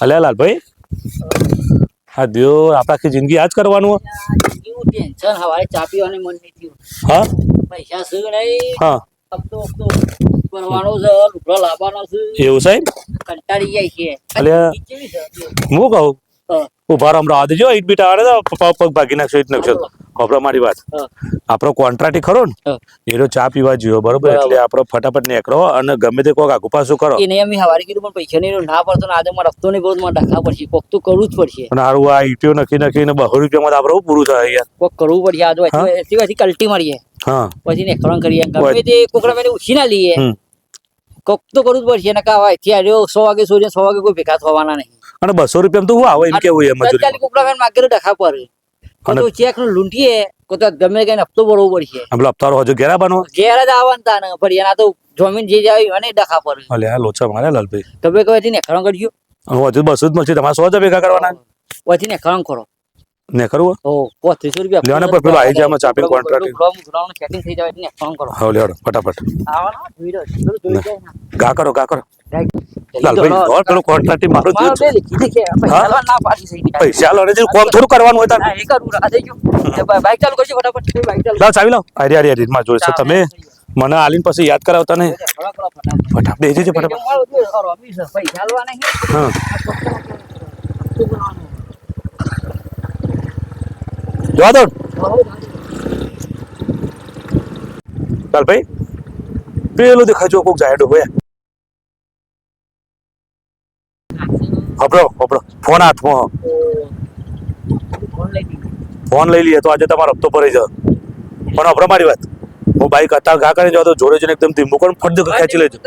અલ્યા લાલભાઈ હા દિયો આપણા આખી જિંદગી આજ કરવાનું કેવું ટેન્શન હવારે ચા પીવાની મન નહીં થયું. હા પૈસા શું નહીં. હા હપ્તો ભરવાનો છે, લુગડો લાવવાનો છે. એવું સાહેબ કંટાળી જાય છે. અલ્યા કેવી છે? હું કહું હા, ઉભા રહો હમણાં દેજો ઈટ બીટ આવે તો પગ ભાગી નાખશો ઈટ નાખશો ખબર મારી વાત હા, આપણો કોન્ટ્રાક્ટ ખરો ને હા. એનો ચા પીવા જોયો બરોબર એટલે આપણો ફટાફટ નીકળો અને ગમે તે કોક આગુ પાછું કરો એને અમે હવારે કીધું પણ પૈસા નહીં ના પડતો ને આજે મારે હપ્તો નહીં ભરતો, મારે ઢાકા પડશે. કોક તો કરવું જ પડશે. અને હારું આ ઈટીઓ નખી નખીને 200 રૂપિયામાં તો આપણે પૂરું થાય યાર કોક કરવું પડશે. આજે પછી કલ્ટી મારીએ હા પછી નેકળણ કરીએ ગમે તે કોકડા મેં ઉછી ના લઈએ. કોક તો કરવું જ પડશે ને કાવા થી આવ્યો 100 વાગે સોજે 100 વાગે કોઈ ભેગા થવાના નહીં. અને 200 રૂપિયામાં તો હું આવે એમ કેવું એમ મજૂરી તાત્કાલિક કોકડા મેં માગેલું ઢાકા પર તો ચેક નું લૂંટીએ કો તો ગમે કઈ હપ્તો ભરવો પડશે. આપણે હપ્તારો હજુ ઘેરા બનો ઘેર જ આવવાના ને પણ એના તો જમીન જે જાય અને ઢાકા પર અલે આ લોચા મારે લાલભાઈ તમે કહે થી નેકળણ કરજો અને હજુ 200 જ મળશે તમારે 100 જ ભેગા કરવાના પછી નેકળણ કરો ને કરવું ઓ 3500 રૂપિયા લેવાના પર પેલો આવી જાય આમાં ચાપીને કોન્ટ્રાક્ટ સેટિંગ થઈ જાય નેકળણ કરો. હા લેવડો ફટાફટ આવવાનો જોઈ રહ્યો ગા કરો લાલભાઈ ઓર પેલો કોન્ટ્રાક્ટ મારો પૈસા લો ને કોમ થોડું કરવાનું હોય તારે બાઈક ચાલુ કરજો ફટાફટ બાઈક ચાલુ લાવ ચાવી લાવ આરી આરી આરી માં જોઈ છે તમે મને આલીને પછી યાદ કરાવતા ને ફટાફટ બેસી જજો ફટાફટ પૈસા આલવા નહીં. હા જોવા દો લાલભાઈ પેલું દેખાજો કોક જાયડો હોય હબળો ફોન હાથમાં ફોન લઈ લઈએ તો આજે તમારો હપ્તો ભરાઈ જાય પણ હબળો મારી વાત હું બાઈક અત્યારે ઘા કરીને જાવ તો જોડે જઈને એકદમ ધીમું પણ ફટ દે ખેંચી લેજો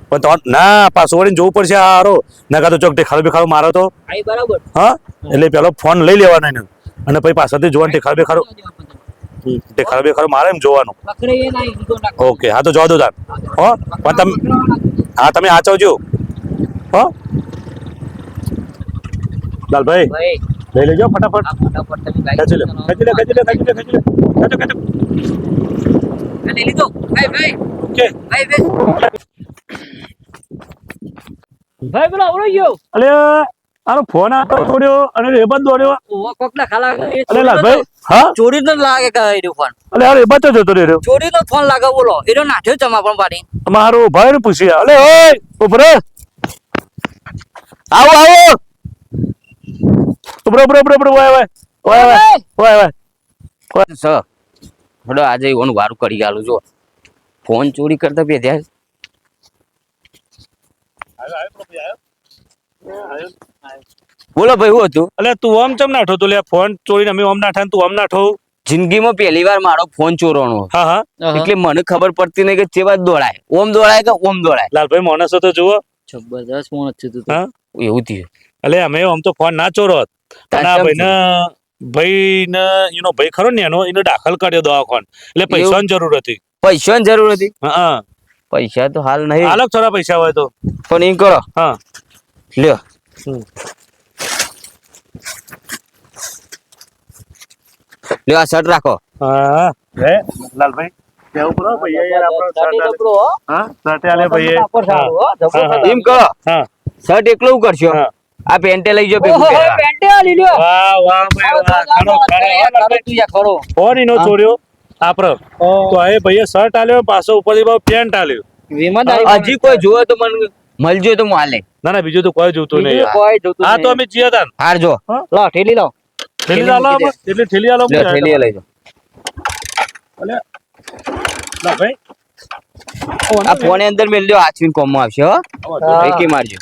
પણ તો ના પાછું વળીને જોવું પડશે હારો ના કાં તો ચોક ટેખાડો બેખાડો મારો તો હા એટલે પેલો ફોન લઈ લેવાનો એને અને પછી પાછળથી જોવાનું ટેખાડો બેખાડો મારે એમ જોવાનું ઓકે હા તો જવા દો તાર હો પણ તમે હા તમે આચવજો હો લાલભાઈ લઈ લેજો ફટાફટ ખેંચી લે ઓકે ભાઈ પેલો આવડો ગયો અલે આનો ફોન આતો છોડ્યો અને રેબત દોડ્યો કોકના ખાલા અલે લાલભાઈ હા ચોરી ન લાગે કે ફોન અલે આ રેબત જતો રહ્યો ચોરી નો ફોન લાગે બોલો એનો નાઠ્યો જમા પણ પાડી મારો ભાઈ ને પૂછ્યા અલે ઓય ઉભરે આવો ઉભરે ઓય હડો આજે ઓનું વારું કરી ગાલું જો ફોન ચોરી કરતા બે ધ્યાન બોલો ભાઈ હું હતું અલે તું ઓમ ચમ નાઠો તો લે ફોન ચોરીને અમે ઓમ નાઠા તું ઓમ નાઠો જિંદગીમાં પહેલી વાર મારો ફોન ચોરવાનો હા હા એટલે મને ખબર પડતી નહીં કે ચેવા દોડાય ઓમ દોડાય કે ઓમ દોડાય લાલભાઈ માણસો તો જુઓ જબરદસ્ત ફોન છે તું હા એવું થયું અલે અમે આમ તો ફોન ના ચોરોત અને આ ભાઈ ને એનો ભાઈ ખરો ને એને દાખલ કર્યો દવાખાન એટલે પૈસાની જરૂર હતી પૈસાની જરૂર હતી હા પૈસા તો હાલ નહીં અલગ થોડા પૈસા હોય તો પણ એમ કરો હા લ્યો લ્યો આ શર્ટ રાખો હા હે લાલભાઈ કેવું કરો ભૈયા યાર આપણો હા શર્ટ આલે ભાઈ એમ કરો હા શર્ટ એકલું કરશો આ પેન્ટ લઈ જો પેન્ટ લઈ લ્યો વાહ ભાઈ વાહ ખરો ફોન ઈનો ચોર્યો આપરો તો એ ભાઈએ શર્ટ આલ્યો પાછો ઉપરથી બહુ પેન્ટ આલ્યો હજી કોઈ જોવે તો મને મળજો તો માલે ના બીજું તો કોઈ જોતું નહીં હા તો અમે જીયા તા હાર જો લો ઠેલી લાવ ઠેલી આલો એટલે ઠેલી આલો ઠેલી લઈ જો અલે ના ભાઈ આ ફોન અંદર મેલ દો આચવીન કોમ માં આવશે હો એકી મારજો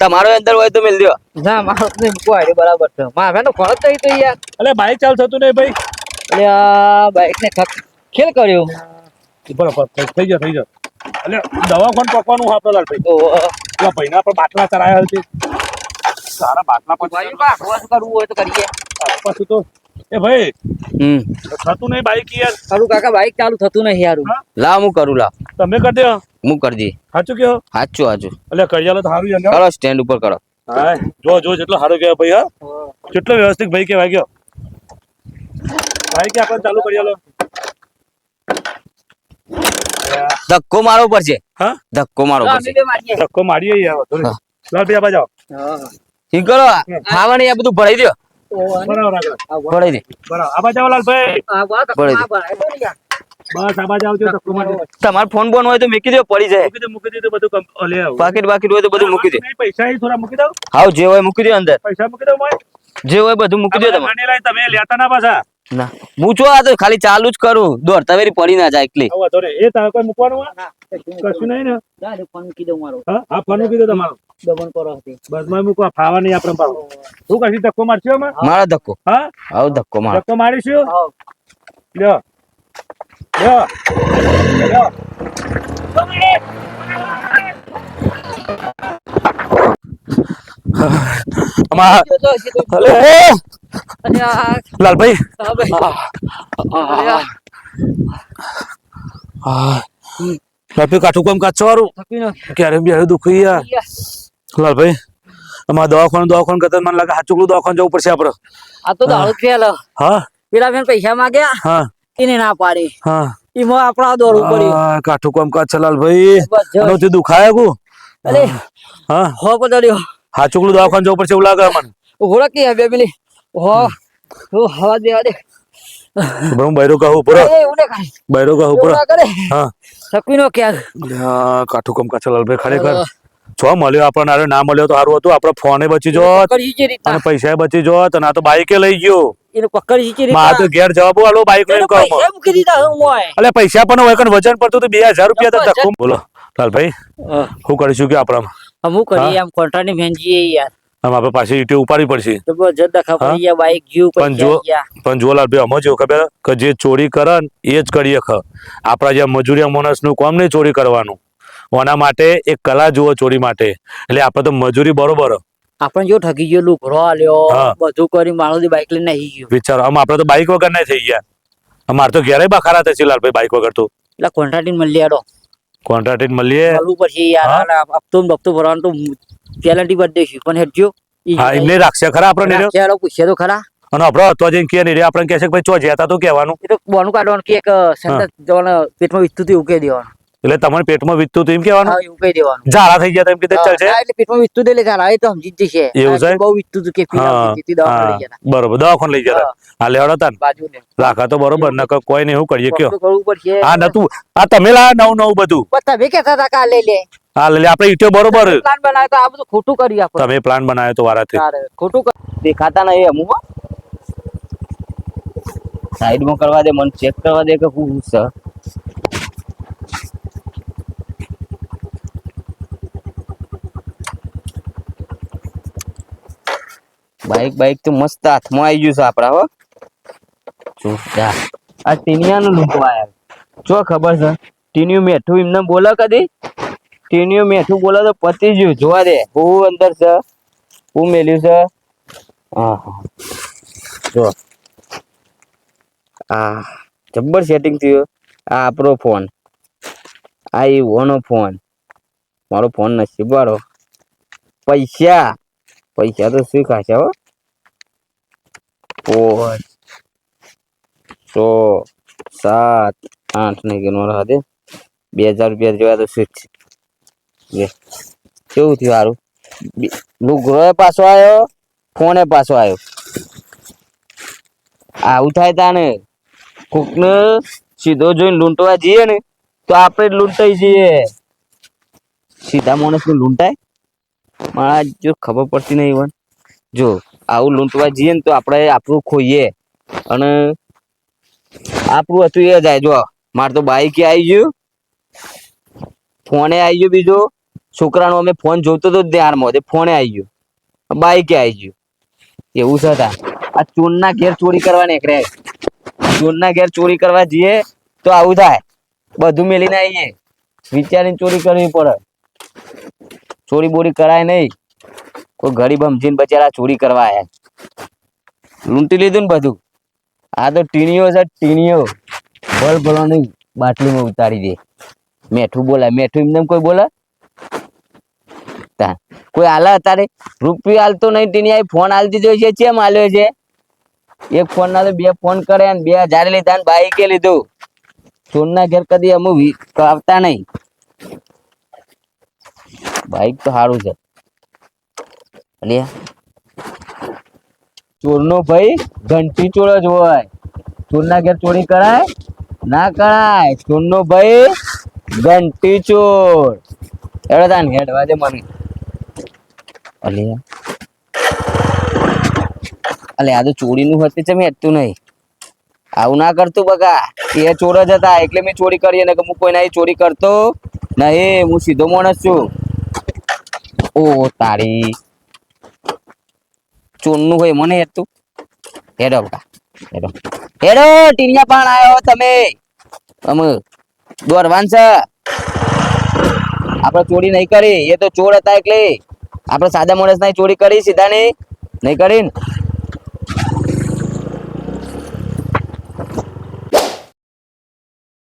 તમારો અંદર હોય તો મેલ દો ના મારો ને મૂકો આરે બરાબર છે મારે તો ફોન જ તો યાર અલે બાઈક ચાલ થતું નહીં ભાઈ અલે આ બાઈક ને ખેલ કર્યો બરાબર થઈ ગયો અલે દવાખાન પકવાનું હા આપડે લાલભાઈ પેલા ભાઈના પર બાટલા ચરાયા હતી સારા બાટલા પર ભાઈ બા હોશ કરવું હોય તો કરીએ પછી તો એ ભાઈ થતું નહીં બાઈક યાર કરું કાકા બાઈક ચાલુ થતું નહીં યાર લાવ હું કરું લાવ તમે કરી દો હું કરી દે સાચું કયો સાચું એટલે કરી ચાલો તો સારું છે કરો સ્ટેન્ડ ઉપર કરો હા જો જેટલો સારો કહેવાય ભાઈ હા કેટલો વ્યવસ્થિત ભાઈ કહેવાય ગયો ભાઈ કે આપણે ચાલુ કરી ચાલો ધક્કો મારવો પડશે હા ધક્કો મારવો પડશે ધક્કો મારીએ યાર લાલભાઈ આબા જાઓ ઠીક કરો ખાવાની આ બધું ભરાઈ દો બરાબર આગળ ભરાઈ દે બરાબર આબા જાઓ લાલભાઈ ભરાઈ દે બસ આબા જાઓ જો ધક્કો મારજો તમારે ફોન બોન હોય તો મૂકી દો પડી જાય મૂકી દીધું બધું લે આવો પાકીટ હોય તો બધું મૂકી દે પૈસા થોડા મૂકી દઉં હાવ જે હોય મૂકી દો અંદર પૈસા મૂકી દઉં મોય જે હોય બધું મૂકી દો તમે માની લઈ તમે લેતા ના પાછા ના હું છો આ તો ખાલી ચાલુ જ કરું દોડતા વેરી પડી ના જાય એકલી આવો તો રે એ તારે કોઈ મૂકવાનું કશું નહીં ને ફોન મૂકી દઉં મારો હા ફોન મૂકી દો તમારો દબન કરો બસ માં મૂકો ફાવા નહીં આપણે પાવ શું કશી ધક્કો મારશો અમે મારો ધક્કો હા હાવ ધક્કો મારો ધક્કો મારીશું લ્યો લ્યો લ્યો લાલભાઈ લાલભાઈ કાઠું કામ કાચો વાળું ક્યારે બી દુખી યાર લાલભાઈ અમારે દવાખાનું કરતા મને લાગે હાચુકલું દવાખાનું જવું પડશે આપડે આ તો દારૂ પીએલો હા પેલા બેન પૈસા માંગ્યા હા એને ના પાડી હા એમાં આપડા દોડવું પડ્યું કાઠું કામ કાચ છે લાલભાઈ આનોથી દુખાય કુ અરે હા હો બદલ્યો હાચુકલું દવાખાનું જવું પડશે એવું લાગે મને ઓળખી હે બેબીલી હો હું હવા દેવા દે હું બૈરો કહું પૂરો એ ઉને કાઈ બૈરો કહું પૂરો ના કરે હા સકવીનો ક્યાં કાઠું કામ કાચ લાલભાઈ ખરેખર છો મળ્યો આપણને અરે ના મળ્યો તો સારું હતું આપડે ફોને બચી જો પકડી જે રીત અને પૈસા બચી જો અને આ તો બાઈકે લઈ ગયો એને પકડી જે રીત માં તો ઘેર જવાબ આલો બાઈક લઈને કહો પૈસા મૂકી દીધા હું મોય અલે પૈસા પણ હોય કણ વજન પડતું તો 2000 રૂપિયા તો ધક્કો બોલો લાલભાઈ શું કરીશું કે આપણા અમુક કરી આમ કોન્ટ્રાક્ટની મેંજી યાર આમ આપણે પાછી ઈટે ઉપાડી પડશે તો જદ દખા પડી ગયા બાઈક જીવ પણ જો લાલભાઈ અમો જો ખબર કે જે ચોરી કરે ને એ જ કરીએ આપણા જે મજૂરિયા માણસનું કામ નહીં ચોરી કરવાનું ઓના માટે એક કલા જુઓ ચોરી માટે એટલે આપણે તો મજૂરી બરોબર આપણે જો ઠગી ગયો લુકરો આલ્યો બધું કરી માણસ બાઈક લઈને આવી ગયો વિચારો આમ આપણે તો બાઈક વગર નહીં થઈ ગયા અમારે તો ઘેરે બખારા થશે લાલભાઈ બાઈક વગર તો એટલે કોન્ટ્રાક્ટ મળી આડો કોન્ટ્રાક્ટ મળીએ મળવું પછી યાર હપ્તો ભરવાનું તો પેનલ્ટી ભરી દઈશું પણ હેઠજો હા એમને રાખશે ખરા આપણે ચાલો પૂછે તો ખરા અને આપણે હતો જઈને કે નહીં આપણે કહે છે કે ભાઈ ચો જતા તો કહેવાનું એ તો બોનું કાઢવાનું કે એક સંતત જવાનું પેટમાં વિસ્તું એવું કહી દેવાનું એટલે તમારે પેટમાં વીતતું તો એમ કહેવાનું એવું કહી દેવાનું ઝાડા થઈ ગયા તો એમ કીધે ચાલશે એટલે પેટમાં વિસ્તું દે ઝાડા એ તો સમજી જ જશે એવું છે બહુ વિસ્તું હતું કે દવા લઈ ગયા બરોબર દવાખાને લઈ ગયા હા લેવડો તા બાજુ ને રાખા તો બરોબર ન કોઈ નહીં એવું કરીએ કયો કરવું પડશે હા નતું આ તમે લા નવું બધું તમે કહેતા હતા કા લઈ લે હા લે આપણે ઈટો બરોબર પ્લાન બનાવ્યો તો આ બધું ખોટું કર્યું આપણે તમે પ્લાન બનાવ્યો તો વારાથી ખોટું દેખાતા નહીં અમુક સાઈડમાં કરવા દે મને ચેક કરવા દે કે હું છે બાઈક તો મસ્ત હાથમાં આવી ગયું છે આપડા હો જોરદાર આ ટીનિયાનું લૂંટવા આવ્યા જો ખબર છે ટીનિયું મેઠું એમને બોલે કદી ટીનિયું મેઠું બોલે તો પતી ગયું જોવા દે હું અંદર છે હું મેલ્યું છે હા જો આ જબ્બર સેટિંગ થયું આ આપણો ફોન આ એવોનો ફોન મારો ફોન નસીબ વાળો પૈસા તો શું ખાશે હો 5 6 7 8 ને ગણવા રહે 2000 રૂપિયા જેવા તો શું છે કેવું થયું સારું લુગરો પાછો આવ્યો ફોને પાછો આવ્યો આવું થાય તાને કોકને સીધો જોઈને લૂંટવા જઈએ ને તો આપણે જ લૂંટાઈ જઈએ સીધા માણસ ને લૂંટાય મારા જો ખબર પડતી નહીં વન જો આવું લૂંટવા જઈએ ને તો આપણે આપણું ખોઈએ અને આપણું હતું એ જાય જો મારે તો બાઈકે આવી ગયું ફોને આવી ગયો બીજો છોકરાનો અમે ફોન જોતો તો ધ્યાનમાં ફોને આવી ગયો બાઈકે આવી ગયું એવું છે તા આ ચોરના ઘેર ચોરી કરવા નીકળે ચોરના ઘેર ચોરી કરવા જઈએ તો આવું થાય બધું મેલીને આવીએ વિચારીને ચોરી કરવી પડે ચોરી બોરી કરાય નહીં કોઈ ગરીબ સમજીને બચારા ચોરી કરવા આયા લૂંટી લીધું ને બધું આ તો ટીણીઓ છે ટીણીઓ ભલ ભલો નહીં બાટલીમાં ઉતારી દે મેઠું બોલાય મેઠું એમને કોઈ બોલે કોઈ હાલે અત્યારે રૂપિયો હાલતો નહીં ટીણી ફોન હાલ દીધો છે ચેમ હાલ્યો છે એક ફોન ના તો 2 ફોન કરે ને 2000 લીધા ને બાઈકે લીધું ચોરના ઘેર કદી અમુક આવતા નહીં બાઈક તો સારું છે અલ્યા ચોરનો ભાઈ ઘંટી ચોર જ હોય. ચોરના ઘેર ચોરી કરાય ના કરાય. ચોરનો ભાઈ ઘંટી ચોર. હેડો તાન હેડવા દે મને. અલ્યા અલ્યા આ તો ચોરીનું હતું છે મેં હેડતું નહીં. આવું ના કરતું બકા. એ ચોર જ હતા એટલે મેં ચોરી કરી ને હું કોઈ નહીં ચોરી કરતો નહીં. હું સીધો માણસ છું. ઓ તારી ચોરનું હોય મને હેડતું. હેડો બકા હેડો હેડો. ટીનિયા પાણ આવ્યો તમે. અમે દોરવાન છે. આપણે ચોરી નહીં કરી. એ તો ચોર હતા એટલે આપણે સાદા માણસ નહીં ચોરી કરી સીધા નહીં કરી ને.